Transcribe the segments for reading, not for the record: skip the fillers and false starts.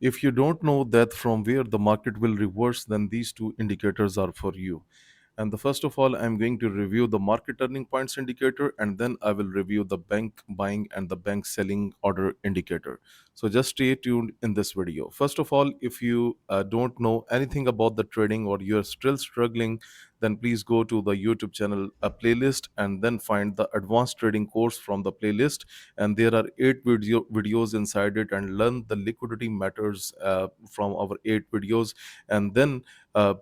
If you don't know that from where the market will reverse, then these two indicators are for you. And the first of all, I'm going to review the market turning points indicator, and then I will review the bank buying and the bank selling order indicator. So just stay tuned in this video. First of all, if you don't know anything about the trading or you're still struggling, then please go to the YouTube channel playlist and then find the advanced trading course from the playlist. And there are videos inside it, and learn the liquidity matters from our 8 videos. And then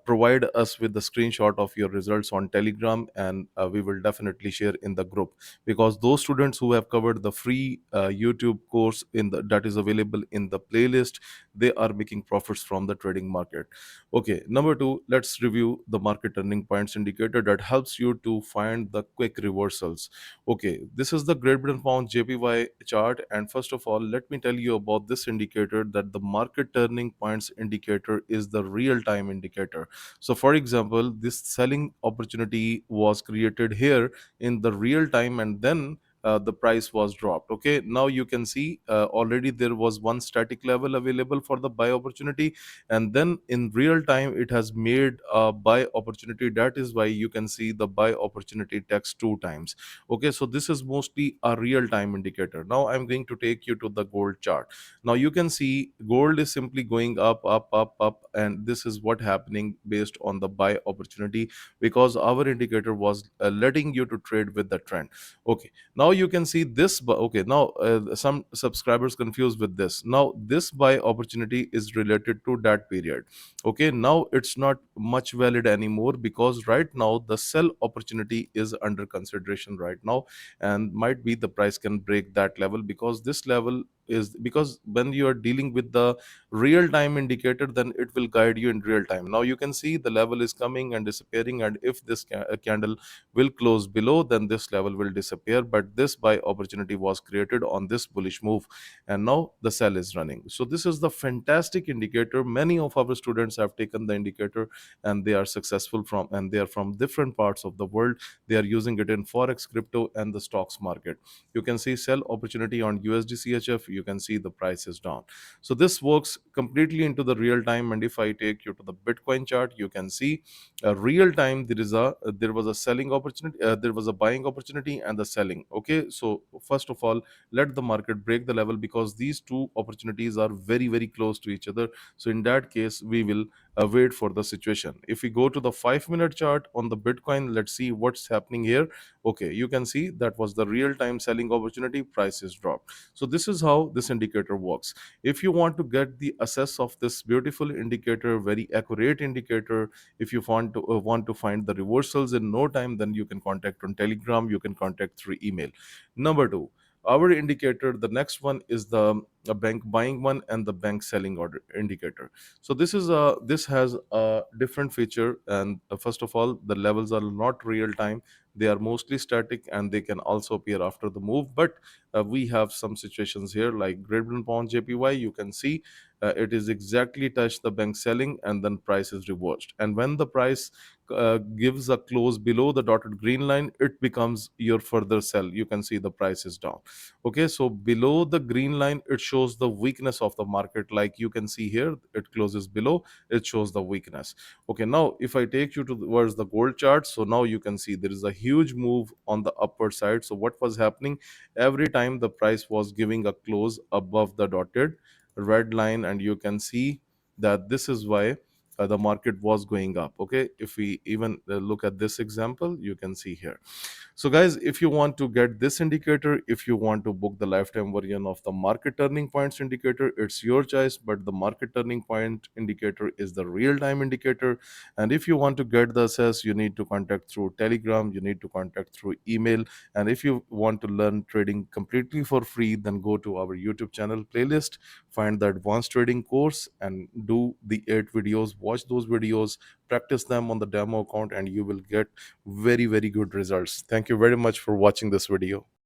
provide us with the screenshot of your results on Telegram, and we will definitely share in the group, because those students who have covered the free YouTube course that is available in the playlist, they are making profits from the trading market. Okay, number two, let's review the market turning points indicator that helps you to find the quick reversals. Okay, this is the Great Britain Pound JPY chart, and first of all, let me tell you about this indicator, that the market turning points indicator is the real time indicator. So for example, this selling opportunity was created here in the real time, and then the price was dropped. Okay, now you can see already there was one static level available for the buy opportunity, and then in real time it has made a buy opportunity. That is why you can see the buy opportunity text 2 times. Okay, so this is mostly a real time indicator. Now I'm going to take you to the gold chart. Now you can see gold is simply going up, up, up, up, and this is what happening based on the buy opportunity, because our indicator was letting you to trade with the trend. Okay, now you can see this. Okay, now some subscribers confused with this. Now this buy opportunity is related to that period. Okay, now it's not much valid anymore, because right now the sell opportunity is under consideration right now, and might be the price can break that level, because this level is, because when you are dealing with the real time indicator, then it will guide you in real time. Now you can see the level is coming and disappearing, and if this candle will close below, then this level will disappear. But this buy opportunity was created on this bullish move, and now the sell is running. So this is the fantastic indicator. Many of our students have taken the indicator, and they are successful from, and they are from different parts of the world. They are using it in Forex, crypto, and the stocks market. You can see sell opportunity on USD CHF. You can see the price is down. So this works completely into the real time. And if I take you to the Bitcoin chart, you can see real time there was a selling opportunity, there was a buying opportunity and the selling. Okay, so first of all, let the market break the level, because these two opportunities are very very close to each other. So in that case, we will wait for the situation. If we go to the 5 minute chart on the Bitcoin, let's see what's happening here. Okay, you can see that was the real time selling opportunity, prices dropped. So this is how this indicator works. If you want to get the access of this beautiful indicator, very accurate indicator, if you want to find the reversals in no time, then you can contact on Telegram, you can contact through email. Number two, our indicator, the next one is the bank buying one and the bank selling order indicator. So this has a different feature. And first of all, the levels are not real time, they are mostly static, and they can also appear after the move. But we have some situations here, like Great Britain Pound JPY. You can see it is exactly touched the bank selling, and then price is reversed. And when the price gives a close below the dotted green line, it becomes your further sell. You can see the price is down. Okay, so below the green line, it shows the weakness of the market. Like you can see here, it closes below, it shows the weakness. Okay, now if I take you towards the gold chart, so now you can see there is a huge move on the upward side. So what was happening, every time the price was giving a close above the dotted red line, and you can see that this is why the market was going up. Okay, if we even look at this example, you can see here. So guys, if you want to get this indicator, if you want to book the lifetime version of the market turning points indicator, it's your choice. But the market turning point indicator is the real time indicator. And if you want to get the access, you need to contact through Telegram, you need to contact through email. And if you want to learn trading completely for free, then go to our YouTube channel playlist, find the advanced trading course, and do the 8 videos. Watch those videos, practice them on the demo account, and you will get very very good results. Thank you very much for watching this video.